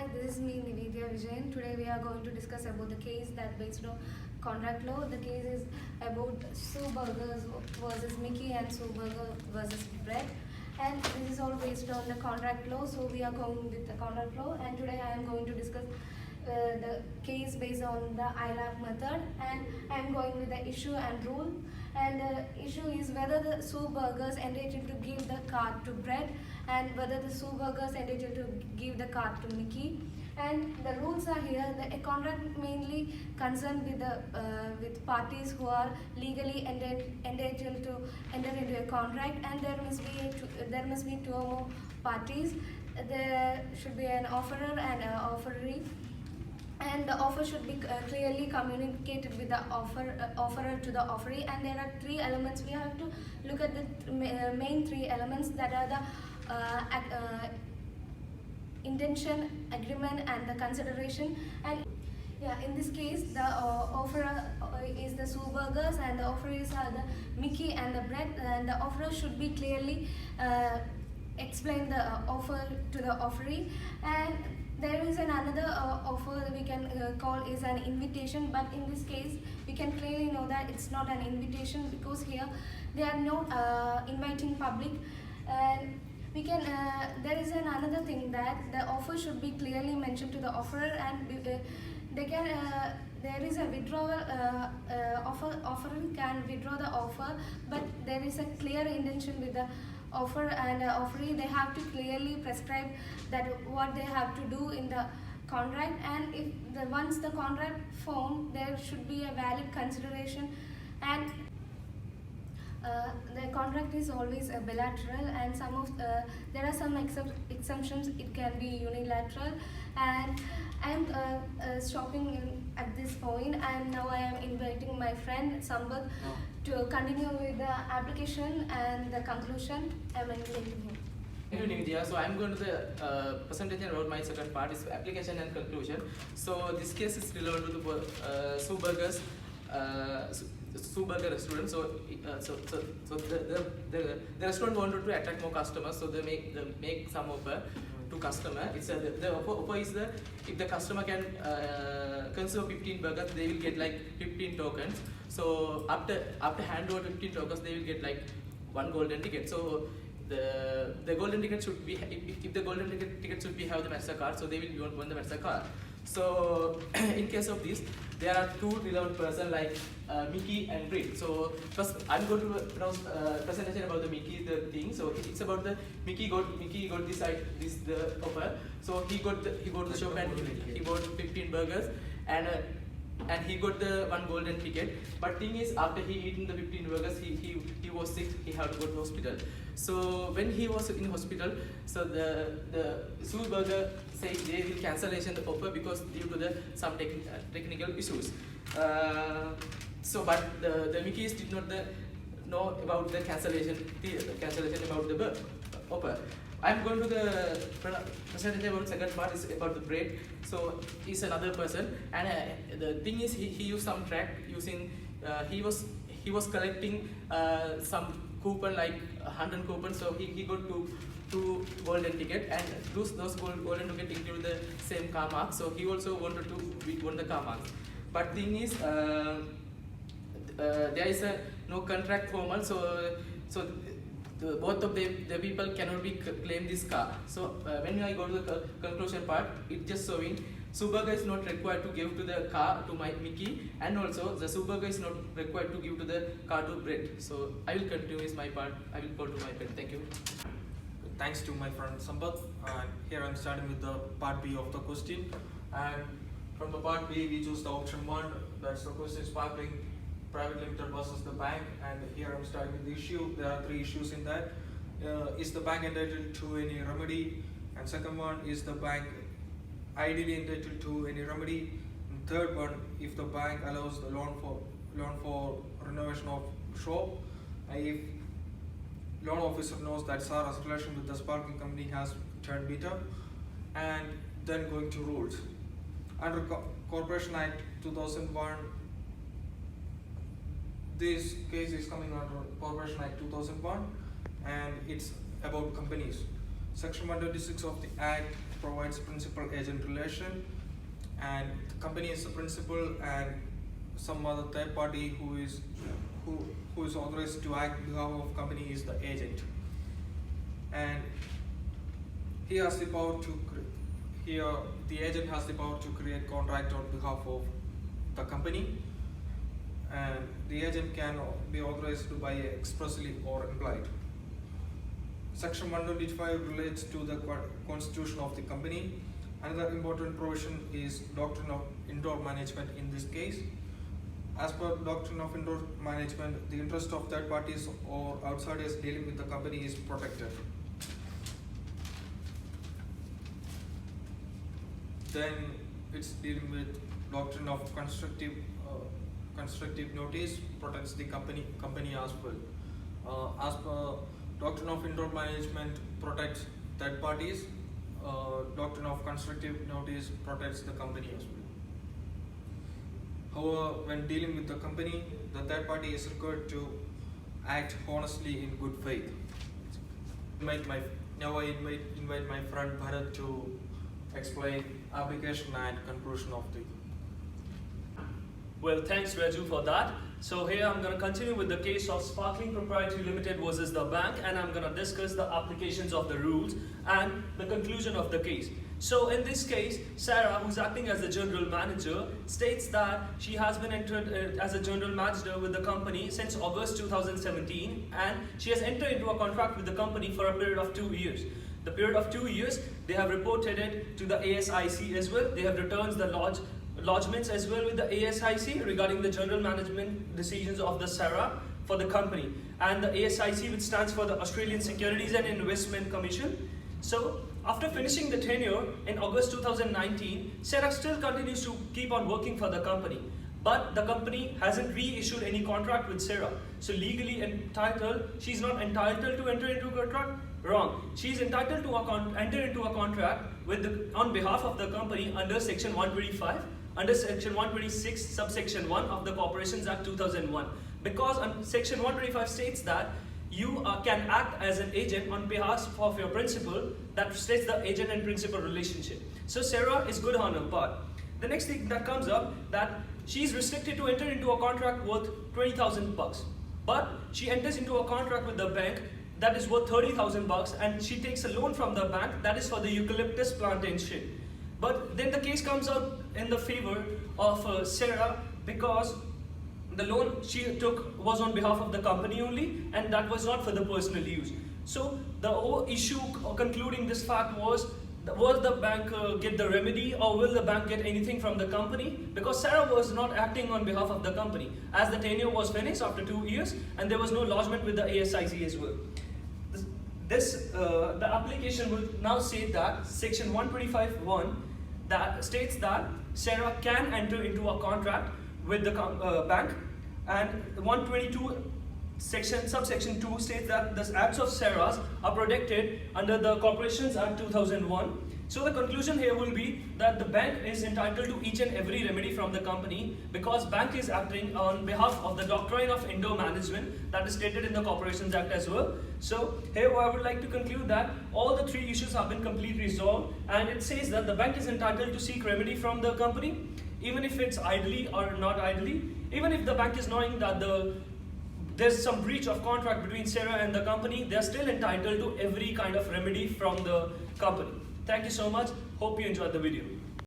Hi, this is me Nivedya Vijayan. Today we are going to discuss about the case that based on contract law. The case is about Sue Burgers versus Mickey and Sue Burger versus Brett. And this is all based on the contract law. So we are going with the contract law. And today I am going to discuss the case based on the ILAP method. And I am going with the issue and rule. And the issue is whether the Sue Burgers entitled to give the card to Brett, and whether the Sue Burgers entitled to give the card to Mickey. And the rules are here. A contract mainly concerned with the with parties who are legally entitled to enter into a contract, and there must be two or more parties. There should be an offerer and an offeree. And the offer should be clearly communicated with the offerer to the offeree. And there are three elements. We have to look at the main three elements, that are the intention, agreement, and the consideration. And yeah, in this case, the offerer is the Sue Burgers, and the offerees are the Mickey and the Brett. And the offerer should be clearly explain the offer to the offeree. And there is another offer that we can call is an invitation, but in this case we can clearly know that it's not an invitation, because here they are not inviting public. And we can there is another thing, that the offer should be clearly mentioned to the offerer, and they can there is a withdrawal offerer can withdraw the offer, but there is a clear intention with the offer and offeree. They have to clearly prescribe that what they have to do in the contract. And if once the contract formed, there should be a valid consideration. And the contract is always a bilateral, and there are some exemptions. It can be unilateral. And I am stopping at this point, and now I am inviting my friend Sambat to continue with the application and the conclusion. I am inviting him. Thank you, Nivedya. So I'm going to the presentation about my second part is application and conclusion. So this case is relevant to the Sue Burgers. Sue Burger restaurant. So the restaurant wanted to attract more customers, so they make some offer to customer. It's the offer is if the customer can consume 15 burgers, they will get like 15 tokens. So after hand over 15 tokens, they will get like one golden ticket. So the golden ticket should be, if the golden ticket should be have the MasterCard, so they will won the MasterCard. So in case of this, there are two relevant persons like Mickey and Brett. So first I'm going to pronounce presentation about the Mickey thing. So it's about the Mickey got the offer. So he go to the shop and he bought 15 burgers, and he got the one golden ticket. But thing is, after he eaten the 15 burgers, he was sick. He had to go to hospital. So when he was in hospital, so the Sue Burger said they will cancellation the offer because due to some technical issues. So but the Mickeys did not know about the cancellation about the offer. I'm going to the presentation about second part is about the Brett. So he's another person, and the thing is he used some track using he was collecting some coupon, like 100 coupons. So he got two golden ticket, and those golden ticket include the same car marks. So he also wanted to win the car marks. But thing is there is no contract formal. So both of the people cannot be claim this car. So when I go to the conclusion part, it just showing Sue Burger is not required to give to the car to my Mickey, and also the Sue Burger is not required to give to the car to Brett. So I will continue with my part. I will go to my friend. Thank you. Thanks to my friend Sambat. And here I'm starting with the part B of the question. And from the part B, we choose the option 1. That's the 2.sparkling private limited versus the bank. And here I'm starting with the issue. There are 3 issues in that. Is the bank entitled to any remedy? And second one, is the bank ideally entitled to any remedy? And third one, if the bank allows the loan for renovation of shop. If loan officer knows that Sarah's relation with the sparkling company has turned bitter. And then going to rules. Under Corporation Act 2001, this case is coming under Corporation Act 2001, and it's about companies. Section 126 of the Act provides principal-agent relation, and the company is the principal, and some other third party who is authorized to act on behalf of company is the agent. And he has the power to the agent has the power to create contract on behalf of the company, and the agent can be authorized by expressly or implied. Section 125 relates to the constitution of the company. Another important provision is doctrine of indoor management in this case. As per doctrine of indoor management, the interest of third parties or outsiders dealing with the company is protected. Then it's dealing with doctrine of constructive notice, protects the company as well. As per doctrine of indoor management protects third parties, doctrine of constructive notice protects the company as well. However, when dealing with the company, the third party is required to act honestly in good faith. Now I invite my friend Bharat to explain application and conclusion of the. Well, thanks Raju for that. So here I'm going to continue with the case of Sparkling Proprietary Limited versus the bank, and I'm going to discuss the applications of the rules and the conclusion of the case. So in this case, Sarah, who's acting as the general manager, states that she has been entered as a general manager with the company since August 2017, and she has entered into a contract with the company for a period of 2 years. The period of 2 years, they have reported it to the ASIC as well. They have returned the lodgements as well with the ASIC regarding the general management decisions of the Sarah for the company. And the ASIC, which stands for the Australian Securities and Investment Commission. So after finishing the tenure in August 2019, Sarah still continues to keep on working for the company. But the company hasn't reissued any contract with Sarah. So legally entitled, she's not entitled to enter into a contract? Wrong. She's entitled to enter into a contract with on behalf of the company under Section 125, under Section 126, subsection 1 of the Corporations Act 2001. Because Section 125 states that you can act as an agent on behalf of your principal, that states the agent and principal relationship. So Sarah is good on her part. The next thing that comes up, that she's restricted to enter into a contract worth 20,000 bucks. But she enters into a contract with the bank that is worth 30,000 bucks, and she takes a loan from the bank that is for the eucalyptus plantation. But then the case comes out in the favor of Sarah, because the loan she took was on behalf of the company only, and that was not for the personal use. So the whole issue concluding this fact was the bank get the remedy, or will the bank get anything from the company? Because Sarah was not acting on behalf of the company, as the tenure was finished after 2 years and there was no lodgement with the ASIC as well. The application will now say that Section 125(1) that states that Sarah can enter into a contract with the bank, and 122 subsection 2 states that the acts of Sarah's are protected under the Corporations Act 2001. So the conclusion here will be that the bank is entitled to each and every remedy from the company, because bank is acting on behalf of the doctrine of indoor management that is stated in the Corporations Act as well. So here I would like to conclude that all the 3 issues have been completely resolved, and it says that the bank is entitled to seek remedy from the company, even if it's idly or not idly, even if the bank is knowing that there's some breach of contract between Sarah and the company, they're still entitled to every kind of remedy from the company. Thank you so much. Hope you enjoyed the video.